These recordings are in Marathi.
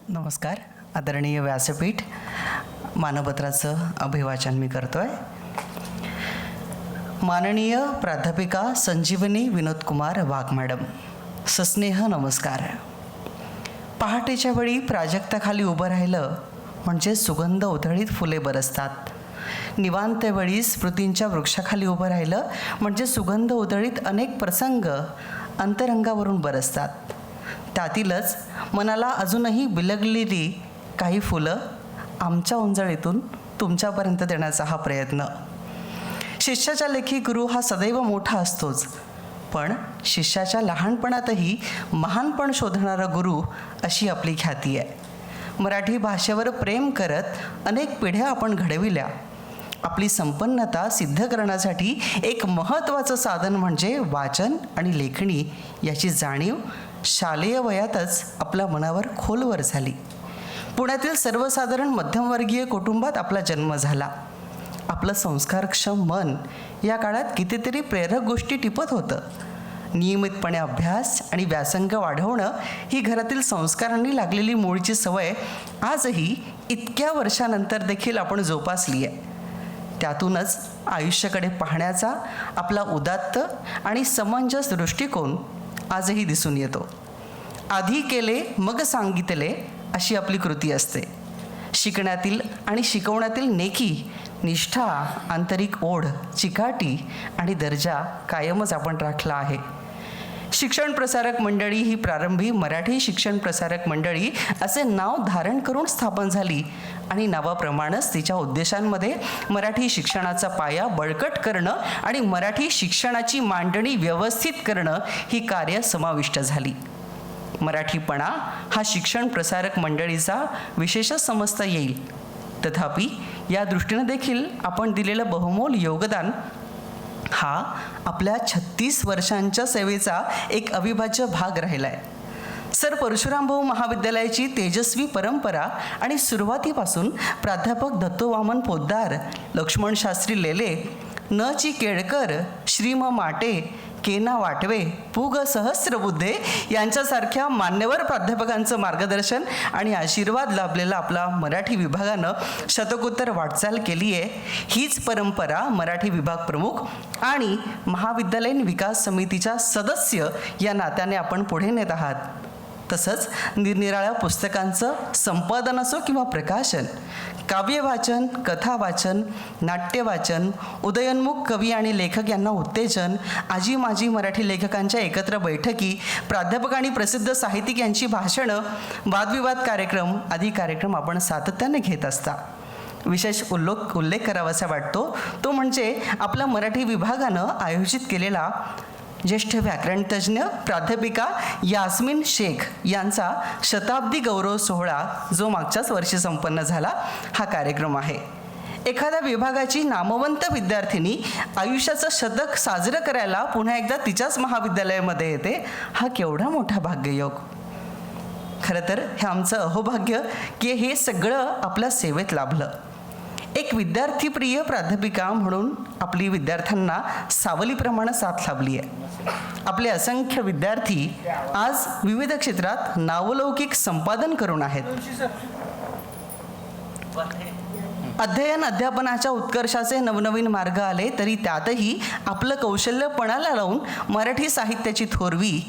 नमस्कार. आदरणीय व्यासपीठ, मानपत्राचं अभिवाचन मी करतोय. माननीय प्राध्यापिका संजीवनी विनोदकुमार वाघ मॅडम, सस्नेह नमस्कार. पहाटेच्या वेळी प्राजक्ताखाली उभं राहिलं म्हणजे सुगंध उधळीत फुले बरसतात. निवांत वेळी स्मृतींच्या वृक्षाखाली उभं राहिलं म्हणजे सुगंध उधळीत अनेक प्रसंग अंतरंगावरून बरसतात. त्यातीलच मनाला अजूनही बिलगलेली काही फुलं आमच्या उंजळीतून तुमच्यापर्यंत देण्याचा हा प्रयत्न. शिष्याच्या लेखी गुरु हा सदैव मोठा असतोच, पण शिष्याच्या लहानपणातही महानपण शोधणारा गुरु अशी आपली ख्याती आहे. मराठी भाषेवर प्रेम करत अनेक पिढ्या आपण घडविल्या. आपली संपन्नता सिद्ध करण्यासाठी एक महत्त्वाचं साधन म्हणजे वाचन आणि लेखणी याची जाणीव शालेय वयातच आपल्या मनावर खोलवर झाली. पुण्यातील सर्वसाधारण मध्यमवर्गीय कुटुंबात आपला जन्म झाला. आपलं संस्कारक्षम मन या काळात कितीतरी प्रेरक गोष्टी टिपत होतं. नियमितपणे अभ्यास आणि व्यासंग वाढवणं ही घरातील संस्कारांनी लागलेली मूळची सवय आजही इतक्या वर्षानंतर देखील आपण जोपासली आहे. त्यातूनच आयुष्याकडे पाहण्याचा आपला उदात्त आणि समंजस दृष्टिकोन आजही दिसून येतो. आधी केले मग सांगितले अशी आपली कृती असते. शिकण्यातील आणि शिकवण्यातील नेकी, निष्ठा, आंतरिक ओढ, चिकाटी आणि दर्जा कायमच आपण राखला आहे. शिक्षण प्रसारक मंडळी ही प्रारंभी मराठी शिक्षण प्रसारक मंडळी असे नाव धारण करून स्थापन झाली आणि नावाप्रमाणेच तिच्या उद्देशांमध्ये मराठी शिक्षणाचा पाया बळकट करणं आणि मराठी शिक्षणाची मांडणी व्यवस्थित करणं ही कार्य समाविष्ट झाली. मराठीपणा हा शिक्षण प्रसारक मंडळीचा विशेषच समजता येईल. तथापि या दृष्टीने देखील आपण दिलेलं बहुमोल योगदान हा आपल्या 36 वर्षांच्या सेवेचा एक अविभाज्य भाग राहिला आहे. सर परशुरामभाऊ महाविद्यालयाची तेजस्वी परंपरा आणि सुरुवातीपासून प्राध्यापक दत्तोवामन पोद्दार, लक्ष्मण शास्त्री लेले, न ची केळकर, श्री म माटे, केना वाटवे, पु ग सहस्रबुद्धे यांच्यासारख्या मान्यवर प्राध्यापकांचं मार्गदर्शन आणि आशीर्वाद लाभलेला आपला मराठी विभागानं शतकोत्तर वाटचाल केली आहे. हीच परंपरा मराठी विभाग प्रमुख आणि महाविद्यालयीन विकास समितीच्या सदस्य या नात्याने आपण पुढे नेत आहात. तसंच निरनिराळ्या पुस्तकांचं संपादन असो किंवा प्रकाशन, काव्यवाचन, कथावाचन, नाट्यवाचन, उदयोन्मुख कवी आणि लेखक यांना उत्तेजन, आजी माजी मराठी लेखकांच्या एकत्र बैठकी, प्राध्यापक आणि प्रसिद्ध साहित्यिक यांची भाषणं, वादविवाद कार्यक्रम आदी कार्यक्रम आपण सातत्याने घेत असता. विशेष उल्लेख करावासा वाटतो तो म्हणजे आपल्या मराठी विभागानं आयोजित केलेला ज्येष्ठ व्याकरणतज्ज्ञ प्राध्यापिका यास्मिन शेख यांचा शताब्दी गौरव सोहळा जो मागच्याच वर्षी संपन्न झाला हा कार्यक्रम आहे. एखाद्या विभागाची नामवंत विद्यार्थिनी आयुष्याचं शतक साजरं करायला पुन्हा एकदा तिच्याच महाविद्यालयामध्ये येते हा केवढा मोठा भाग्ययोग. खरं तर हे आमचं अहोभाग्य की हे सगळं आपल्या सेवेत लाभलं. एक विद्यार्थीप्रिय प्राध्यापिका म्हणून आपली विद्यार्थ्यांना सावलीप्रमाणे साथ लाभली आहे. आपले असंख्य विद्यार्थी आज विविध क्षेत्रात नावलौकिक संपादन करून आहेत. अध्ययन अध्यापनाच्या उत्कर्षाचे नवनवीन मार्ग आले तरी त्यातही आपलं कौशल्य पणाला लावून मराठी साहित्याची थोरवी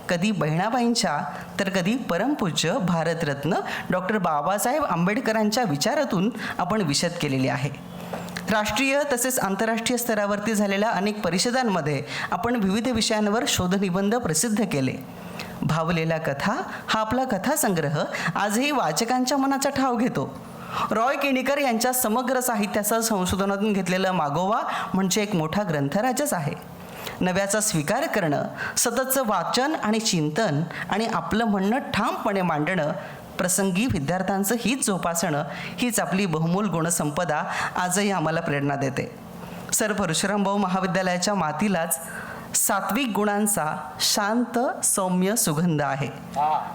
कधी बहिणाबाईंच्या तर कधी परमपूज्य भारतरत्न डॉक्टर बाबासाहेब आंबेडकरांच्या विचारातून आपण विशद केलेली आहे. राष्ट्रीय तसेच आंतरराष्ट्रीय स्तरावरती झालेल्या अनेक परिषदांमध्ये आपण विविध विषयांवर शोधनिबंध प्रसिद्ध केले. भावलेल्या कथा हा आपला कथासंग्रह आजही वाचकांच्या मनाचा ठाव घेतो. रॉय केणीकर यांच्या समग्र साहित्याचं संशोधनातून घेतलेलं मागोवा म्हणजे एक मोठा ग्रंथराजच आहे. नव्याचा स्वीकार करणं, सततचं वाचन आणि चिंतन आणि आपलं म्हणणं ठामपणे मांडणं, प्रसंगी विद्यार्थ्यांचं हित जोपासणं हीच आपली बहुमोल गुणसंपदा आजही आम्हाला प्रेरणा देते. सर परशुरामभाऊ महाविद्यालयाच्या मातीलाच सात्विक गुणांचा शांत सौम्य सुगंध आहे.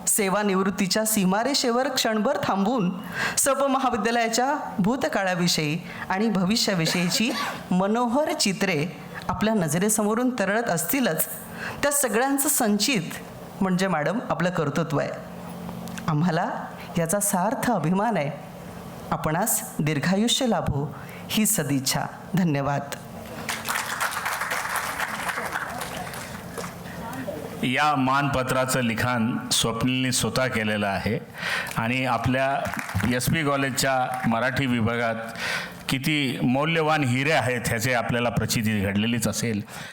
सेवानिवृत्तीच्या सीमारेषेवर क्षणभर थांबून सप महाविद्यालयाच्या भूतकाळाविषयी आणि भविष्याविषयीची मनोहर चित्रे आपल्या नजरेसमोरून तरळत असतीलच, त्या सगळ्यांचं संचित म्हणजे मॅडम आपलं कर्तृत्व आहे. आम्हाला याचा सार्थ अभिमान आहे. आपणास दीर्घायुष्य लाभो ही सदिच्छा. धन्यवाद. या मानपत्राचं लिखाण स्वप्नीलने स्वतः केलेलं आहे आणि आपल्या SP कॉलेजच्या मराठी विभागात किती मौल्यवान हिरे आहेत ह्याचे आपल्याला प्रचिती घडलेलीच असेल.